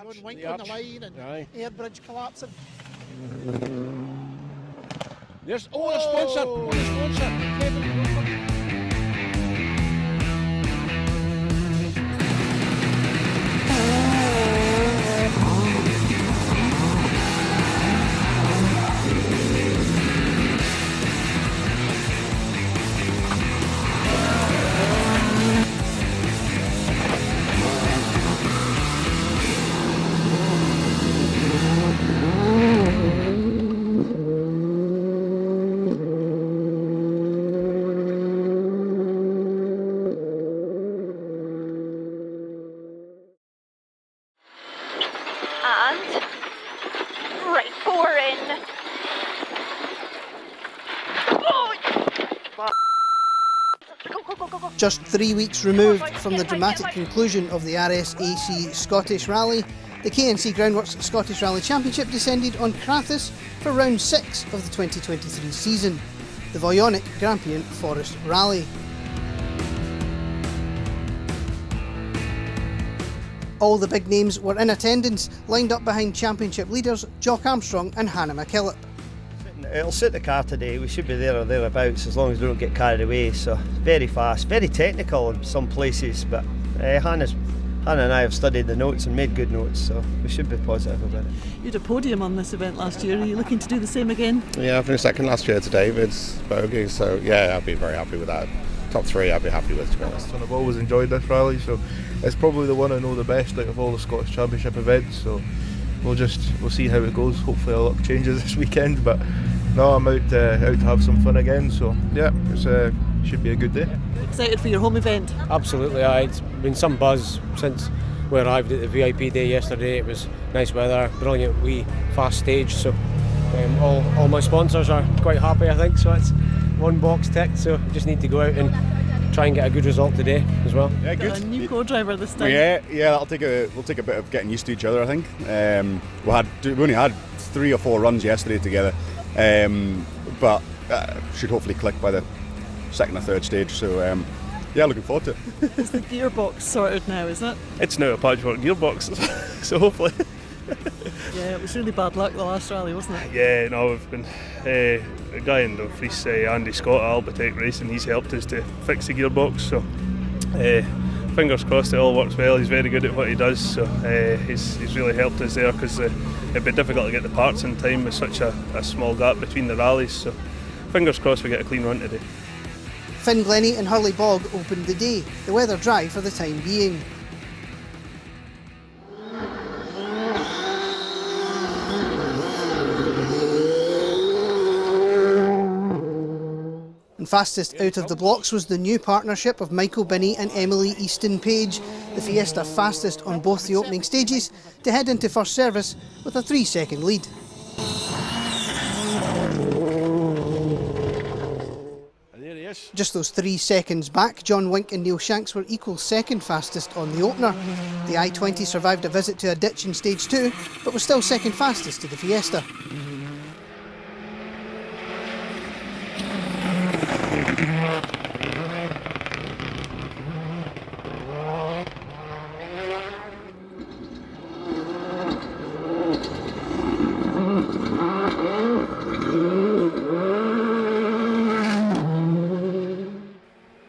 John Wink on the line and air bridge collapsing. There's a sponsor. Kevin. And right four in. Oh! Go. Just 3 weeks removed from the dramatic conclusion of the RSAC Scottish Rally, the KNC Groundworks Scottish Rally Championship descended on Crathis for round 6 of the 2023 season, the Voyonic Grampian Forest Rally. All the big names were in attendance, lined up behind championship leaders Jock Armstrong and Hannah McKillop. It'll suit the car today. We should be there or thereabouts as long as we don't get carried away. So very fast, very technical in some places, but Hannah and I have studied the notes and made good notes, so we should be positive about it. You had a podium on this event last year. Are you looking to do the same again? Yeah, I finished second last year to David's bogey, so yeah, I'll be very happy with that. Top 3 I'll be happy with, to be honest. I've always enjoyed this rally, so it's probably the one I know the best out of all the Scottish Championship events, so we'll see how it goes. Hopefully a lot changes this weekend, but no, I'm out to have some fun again, so yeah, it should be a good day. Excited for your home event? Absolutely, it's been some buzz since we arrived at the VIP day yesterday. It was nice weather, brilliant wee fast stage, so all my sponsors are quite happy, I think, so it's one box ticked, so we just need to go out and try and get a good result today as well. Yeah, good. A new co-driver this time. Yeah, we'll take a bit of getting used to each other, I think. We only had 3 or 4 runs yesterday together, but should hopefully click by the second or third stage, so yeah, looking forward to it. Is the gearbox sorted now, is it? It's now a patchwork gearbox, so hopefully. Yeah, it was really bad luck the last rally, wasn't it? Yeah, no, we've been a guy in Dumfries, Andy Scott at Albatech Racing, he's helped us to fix the gearbox, so fingers crossed it all works well. He's very good at what he does, so he's really helped us there, because it'd be difficult to get the parts in time with such a small gap between the rallies, so fingers crossed we get a clean run today. Finn Glennie and Hurley Bog opened the day, the weather dry for the time being. And fastest out of the blocks was the new partnership of Michael Binney and Emily Easton Page, the Fiesta fastest on both the opening stages, to head into first service with a 3-second lead. Just those 3 seconds back, John Wink and Neil Shanks were equal second fastest on the opener. The I-20 survived a visit to a ditch in stage 2, but was still second fastest to the Fiesta.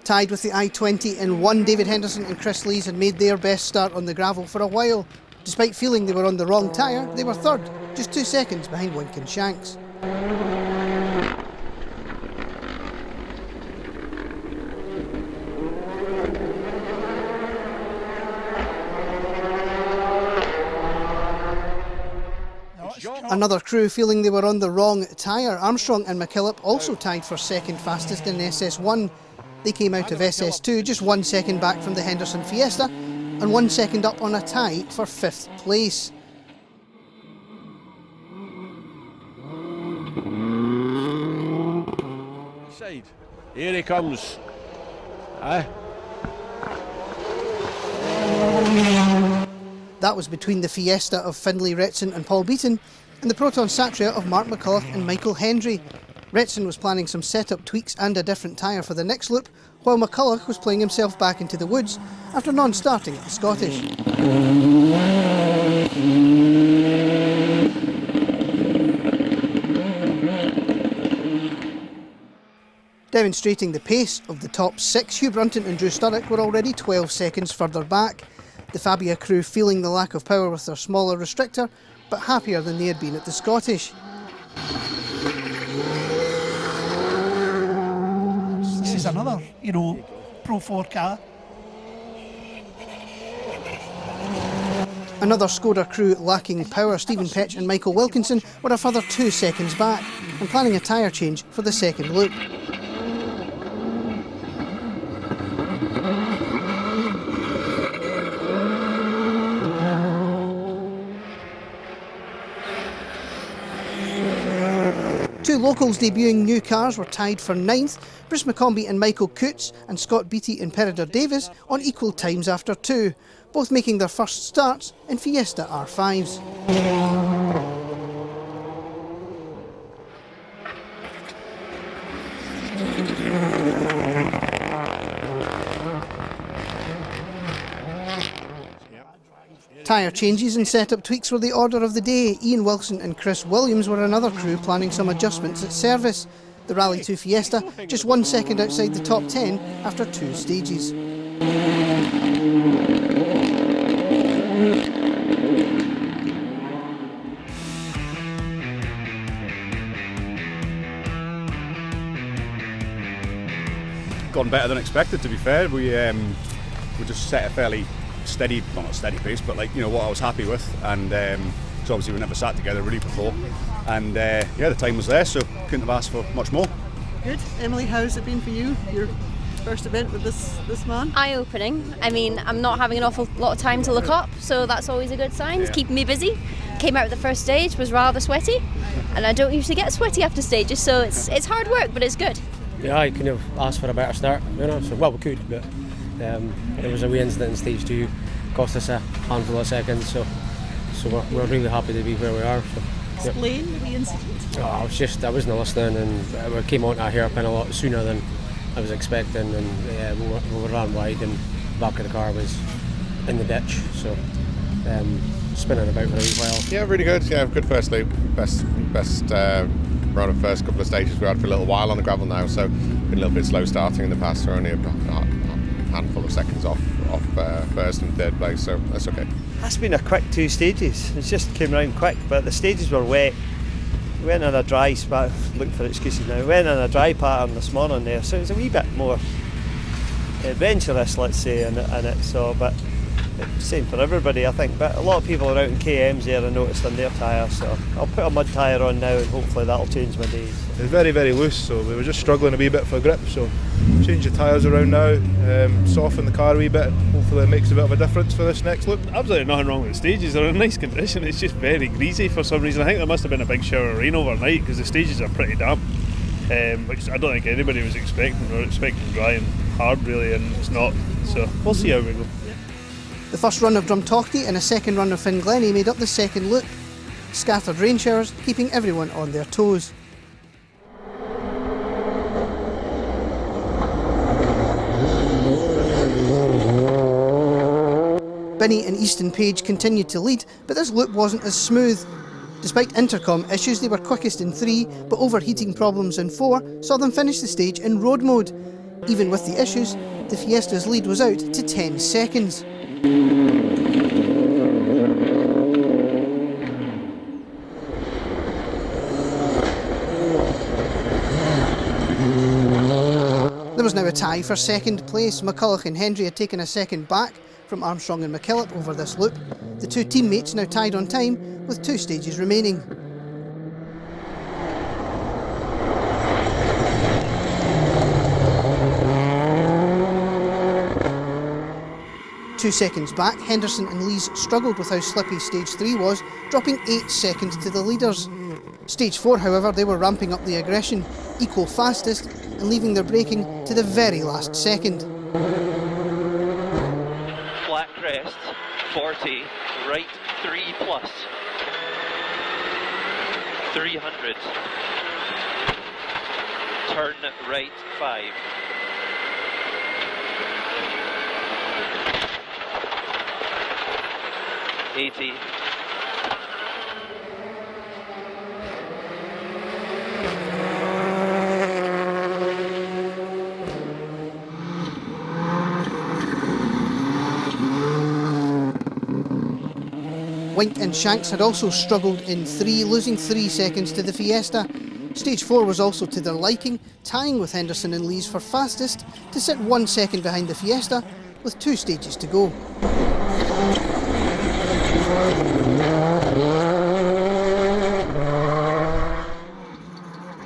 Tied with the I-20 in 1, David Henderson and Chris Lees had made their best start on the gravel for a while. Despite feeling they were on the wrong tyre, they were third, just 2 seconds behind Wink and Shanks. Another crew feeling they were on the wrong tyre. Armstrong and McKillop also tied for second fastest in SS1. They came out of SS2 just 1 second back from the Henderson Fiesta and 1 second up on a tie for 5th place. Here he comes. That was between the Fiesta of Findlay Retson and Paul Beaton and the Proton Satria of Mark McCulloch and Michael Hendry. Retson was planning some setup tweaks and a different tyre for the next loop, while McCulloch was playing himself back into the woods after non-starting at the Scottish. Demonstrating the pace of the top 6, Hugh Brunton and Drew Sturrock were already 12 seconds further back. The Fabia crew feeling the lack of power with their smaller restrictor, but happier than they had been at the Scottish. This is another, Pro 4 car. Another Skoda crew lacking power, Stephen Petch and Michael Wilkinson, were a further 2 seconds back and planning a tyre change for the second loop. Two locals debuting new cars were tied for 9th, Bruce McCombie and Michael Coots and Scott Beattie and Peredur Davis on equal times after 2, both making their first starts in Fiesta R5s. Tyre changes and setup tweaks were the order of the day. Ian Wilson and Chris Williams were another crew planning some adjustments at service. The Rally 2 Fiesta just 1 second outside the top 10 after 2 stages. Gone better than expected, to be fair. We just set a fairly steady, well, not steady pace, but what I was happy with, and so obviously we never sat together really before, and the time was there, so couldn't have asked for much more. Good. Emily, how's it been for you? Your first event with this man? Eye-opening. I mean, I'm not having an awful lot of time to look up, so that's always a good sign. It's keeping me busy. Came out of the first stage, was rather sweaty, and I don't usually get sweaty after stages, so it's hard work, but it's good. Yeah, I couldn't have asked for a better start, so we could, but there was a wee incident in stage 2, cost us a handful of seconds, so we're really happy to be where we are. So, Explain the incident. I wasn't listening, and we came onto a hairpin a lot sooner than I was expecting, and we ran wide, and the back of the car was in the ditch, so spinning about for a wee while. Yeah, really good. Yeah, good first loop. Best run of first couple of stages we had for a little while on the gravel now, so been a little bit slow starting in the past. We're only a handful of seconds off first and third place, so that's okay. That's been a quick 2 stages. It just came round quick, but the stages were wet. We went on a dry spot. Looking for excuses now. We went on a dry pattern this morning there, so it was a wee bit more adventurous, let's say, in it. So, but same for everybody, I think. But a lot of people are out in KMs there, I noticed, on their tyres. So I'll put a mud tyre on now, and hopefully that'll change my days. It's very, very loose, so we were just struggling a wee bit for grip. So change the tyres around now, soften the car a wee bit. Hopefully it makes a bit of a difference for this next loop. Absolutely nothing wrong with the stages. They're in nice condition. It's just very greasy for some reason. I think there must have been a big shower of rain overnight because the stages are pretty damp, which I don't think anybody was expecting. They were expecting dry and hard, really, and it's not. So we'll see how we go. The first run of Drumtochty and a second run of Finglenny made up the second loop. Scattered rain showers keeping everyone on their toes. Binney and Easton Page continued to lead, but this loop wasn't as smooth. Despite intercom issues, they were quickest in 3, but overheating problems in 4 saw them finish the stage in road mode. Even with the issues, the Fiesta's lead was out to 10 seconds. There was now a tie for second place. McCulloch and Hendry had taken a second back from Armstrong and McKillop over this loop. The 2 teammates now tied on time with 2 stages remaining. Two seconds back, Henderson and Lees struggled with how slippy stage 3 was, dropping 8 seconds to the leaders. Stage 4, however, they were ramping up the aggression, equal fastest, and leaving their braking to the very last second. Flat crest, 40, right 3 plus. 300. Turn right 5. 80. Wink and Shanks had also struggled in 3, losing 3 seconds to the Fiesta. Stage 4 was also to their liking, tying with Henderson and Lees for fastest to sit 1 second behind the Fiesta with 2 stages to go.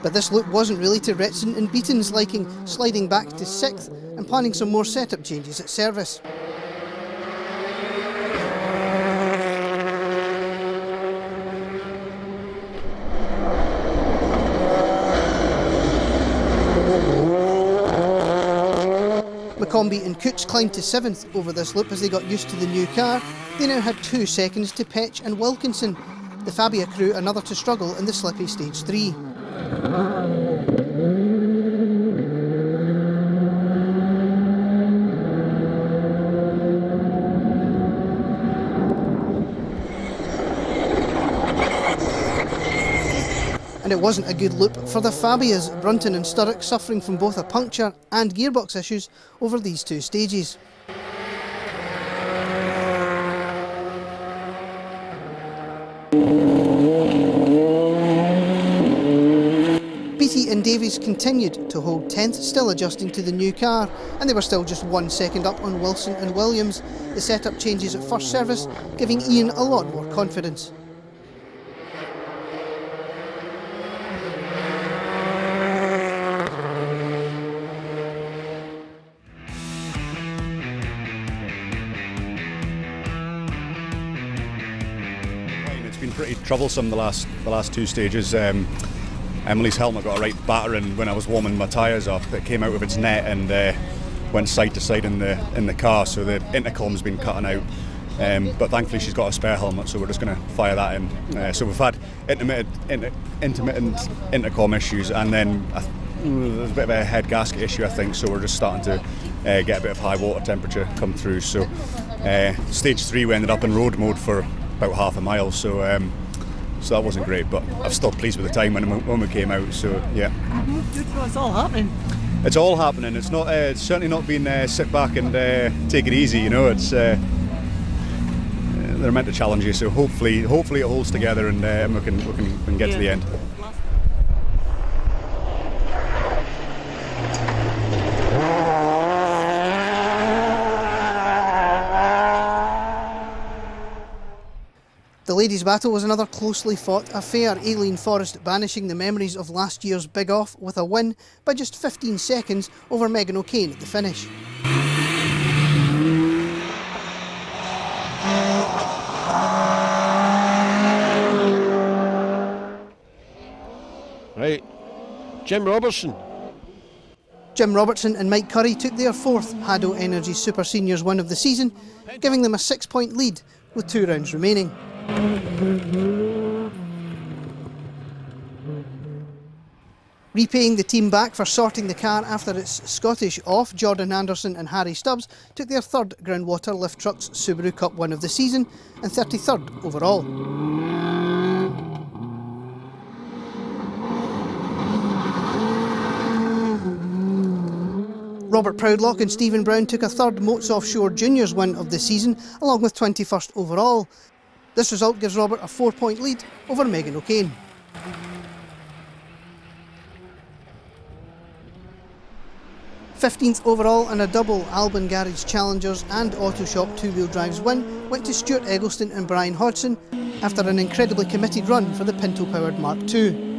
But this loop wasn't really to Retson and Beaton's liking, sliding back to 6th and planning some more setup changes at service. McCombie and Cooch climbed to 7th over this loop as they got used to the new car. They now had 2 seconds to Petch and Wilkinson. The Fabia crew another to struggle in the slippy stage 3. And it wasn't a good loop for the Fabias, Brunton and Sturrock suffering from both a puncture and gearbox issues over these 2 stages. Beattie and Davies continued to hold 10th, still adjusting to the new car, and they were still just 1 second up on Wilson and Williams. The setup changes at first service, giving Ian a lot more confidence. It's been pretty troublesome the last 2 stages. Emily's helmet got a right battering when I was warming my tyres up. It came out of its net and went side to side in the car, so the intercom's been cutting out. But thankfully she's got a spare helmet, so we're just going to fire that in. So we've had intermittent intercom issues, and then there's a bit of a head gasket issue, I think, so we're just starting to get a bit of high water temperature come through. So stage 3 we ended up in road mode for about half a mile, so that wasn't great, but I'm still pleased with the time when we came out, so yeah. Good, well, it's all happening. It's all happening. It's not. It's certainly not been sit back and take it easy. You know, it's they're meant to challenge you. So hopefully it holds together and we can get to the end. The ladies' battle was another closely fought affair, Aileen Forrest banishing the memories of last year's Big Off with a win by just 15 seconds over Megan O'Kane at the finish. Right, Jim Robertson. Jim Robertson and Mike Curry took their 4th Haddo Energy Super Seniors win of the season, giving them a 6-point lead with 2 rounds remaining. Repaying the team back for sorting the car after its Scottish off, Jordan Anderson and Harry Stubbs took their 3rd Groundwater Lift Trucks Subaru Cup win of the season and 33rd overall. Robert Proudlock and Stephen Brown took a 3rd Moats Offshore Juniors win of the season, along with 21st overall. This result gives Robert a 4-point lead over Megan O'Kane. '15th overall and a double Albon Garage Challengers and Auto Shop 2-wheel drives win went to Stuart Eggleston and Brian Hodgson after an incredibly committed run for the Pinto-powered Mark II.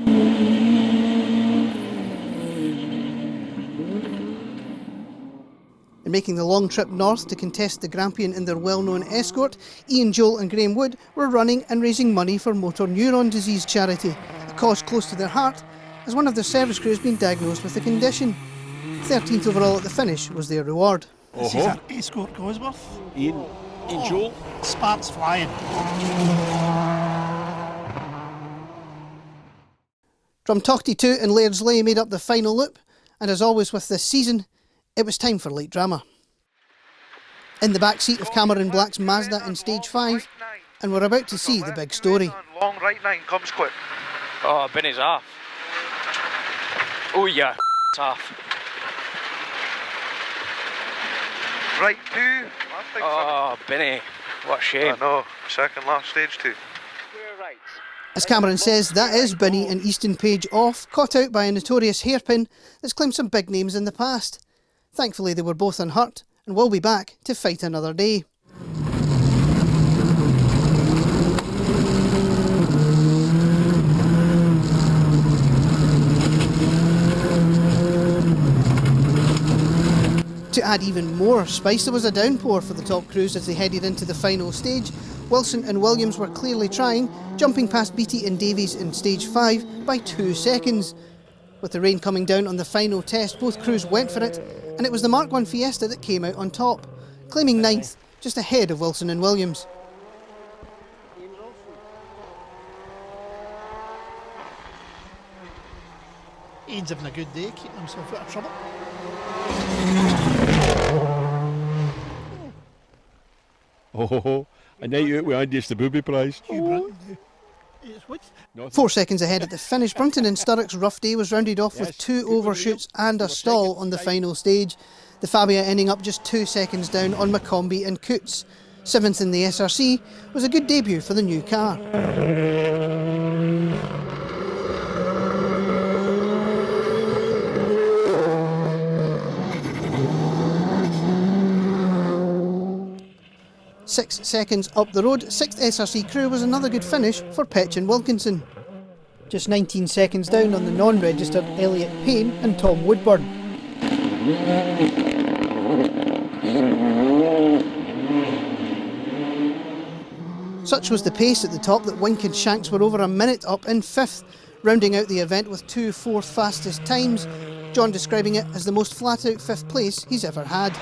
In making the long trip north to contest the Grampian in their well-known Escort, Ian Joel and Graham Wood were running and raising money for motor neuron disease charity, a cause close to their heart, as one of their service crew has been diagnosed with the condition. 13th overall at the finish was their reward. This is an Escort Cosworth. Ian Joel. Sparks flying. Drumtochty 2 and Lairdsley made up the final loop, and as always with this season, it was time for late drama. In the back seat of Cameron Black's Mazda in stage 5, and we're about to see the big story. Long right 9 comes quick. Oh, Benny's off. Oh yeah, it's off. Right 2. Oh, Benny. What a shame. I know, second last stage too. As Cameron says, that is Binney and Easton Page off, caught out by a notorious hairpin that's claimed some big names in the past. Thankfully they were both unhurt and will be back to fight another day. To add even more spice, there was a downpour for the top crews as they headed into the final stage. Wilson and Williams were clearly trying, jumping past Beattie and Davies in stage 5 by 2 seconds. With the rain coming down on the final test, both crews went for it, and it was the Mark I Fiesta that came out on top, claiming 9th, just ahead of Wilson and Williams. Ian's having a good day, keeping himself out of trouble. Oh, a night out with Andy's the booby prize. 4 seconds ahead at the finish, Brunton and Sturrock's rough day was rounded off with 2 overshoots and a stall on the final stage. The Fabia ending up just 2 seconds down on McCombie and Coots. 7th in the SRC was a good debut for the new car. 6 seconds up the road, 6th SRC crew was another good finish for Petch and Wilkinson. Just 19 seconds down on the non-registered Elliot Payne and Tom Woodburn. Such was the pace at the top that Wink and Shanks were over a minute up in 5th, rounding out the event with 2 4th fastest times, John describing it as the most flat-out 5th place he's ever had.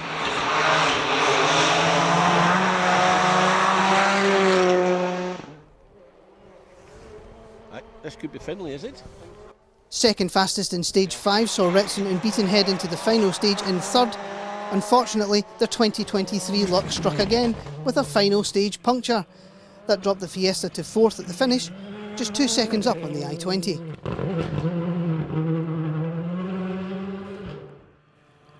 This could be Finlay, is it? Second fastest in stage 5 saw Retson and Beaton head into the final stage in 3rd. Unfortunately, their 2023 luck struck again with a final stage puncture. That dropped the Fiesta to 4th at the finish, just 2 seconds up on the I-20.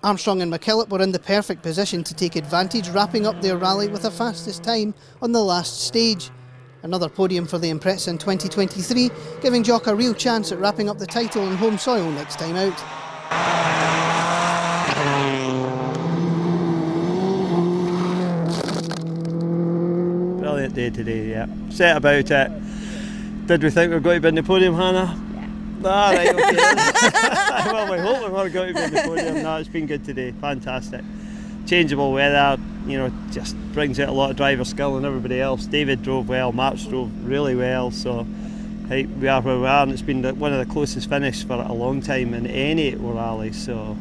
Armstrong and McKillop were in the perfect position to take advantage, wrapping up their rally with a fastest time on the last stage. Another podium for the Impreza in 2023, giving Jock a real chance at wrapping up the title on home soil next time out. Brilliant day today, yeah. Set about it. Did we think we were going to be in the podium, Hannah? Ah, right, okay. Well, we hope we're going to be in the podium. No, it's been good today, fantastic. Changeable weather, you know, just brings out a lot of driver skill and everybody else. David drove well, March drove really well, so hey, we are where we are, and it's been one of the closest finishes for a long time in any rally, so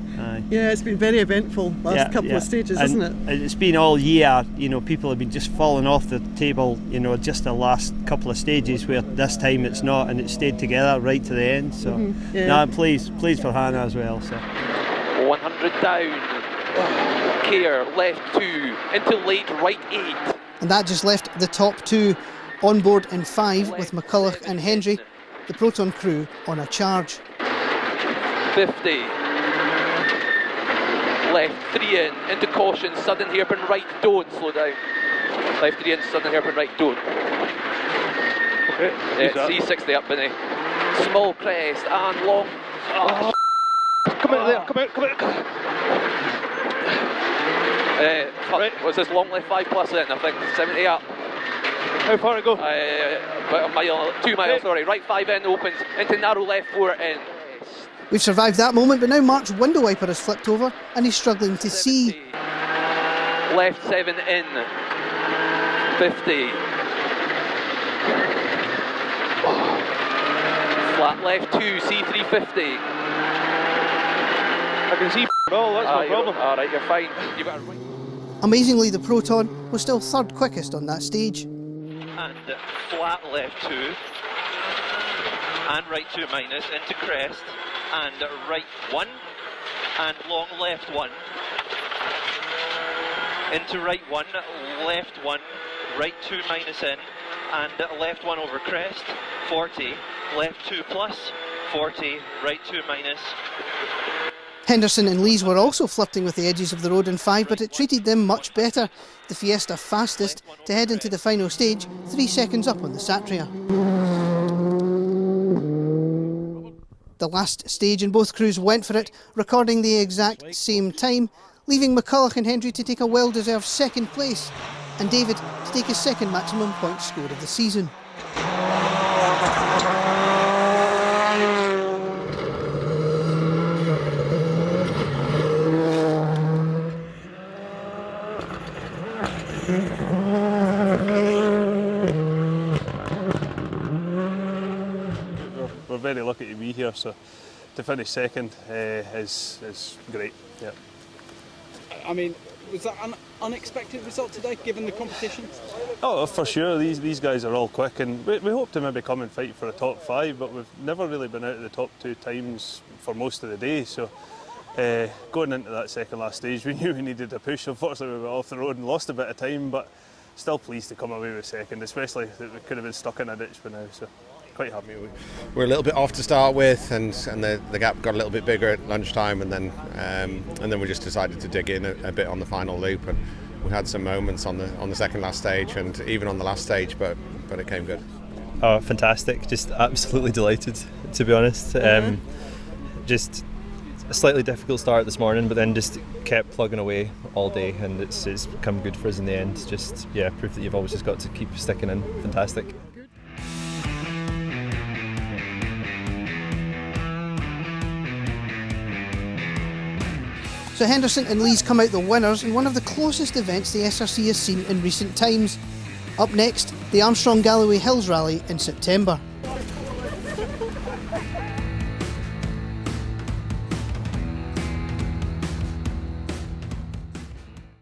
yeah, it's been very eventful last couple of stages, and isn't it? It's been all year, you know, people have been just falling off the table, you know, just the last couple of stages, where this time it's not, and it stayed together right to the end, so no, I'm pleased for Hannah as well. So 100 down. Care, left 2, into late, right 8. And that just left the top 2 on board in 5 with McCulloch and Hendry, the Proton crew on a charge. 50. Left 3 in, into caution, sudden hairpin right, don't slow down. Left 3 in, sudden hairpin right, don't. Okay. C60 up, Binney. Small crest and long. Oh. Come out there, come out. Right. What's this, long left 5 plus in, I think, 70 up. How far to go? About a mile, 2 miles, sorry. Right 5 in, opens, into narrow left 4 in. We've survived that moment, but now Mark's window wiper has flipped over and he's struggling to see. Left 7 in, 50. Flat left 2, C350. I can see all, that's no problem. Alright, you're fine. You've got right. Amazingly, the Proton was still 3rd quickest on that stage. And flat left 2, and right 2 minus, into crest, and right 1, and long left 1, into right 1, left 1, right 2 minus in, and left 1 over crest, 40, left 2 plus, 40, right 2 minus. Henderson and Lees were also flirting with the edges of the road in 5, but it treated them much better. The Fiesta fastest to head into the final stage, 3 seconds up on the Satria. The last stage and both crews went for it, recording the exact same time, leaving McCulloch and Hendry to take a well-deserved second place, and David to take his second maximum points score of the season. We're very lucky to be here, so to finish second is great. Yeah. I mean, was that an unexpected result today, given the competition? Oh, for sure. These guys are all quick, and we hope to maybe come and fight for a top 5, but we've never really been out of the top 2 times for most of the day. So going into that second last stage, we knew we needed a push. Unfortunately, we were off the road and lost a bit of time, but still pleased to come away with second, especially that we could have been stuck in a ditch by now. So quite happy. We're a little bit off to start with, and the gap got a little bit bigger at lunchtime, and then we just decided to dig in a bit on the final loop, and we had some moments on the second last stage and even on the last stage, but it came good. Oh, fantastic! Just absolutely delighted, to be honest. Just a slightly difficult start this morning, but then just kept plugging away all day, and it's come good for us in the end. Just proof that you've always just got to keep sticking in. Fantastic. So Henderson and Lees come out the winners in one of the closest events the SRC has seen in recent times. Up next, the Armstrong Galloway Hills Rally in September.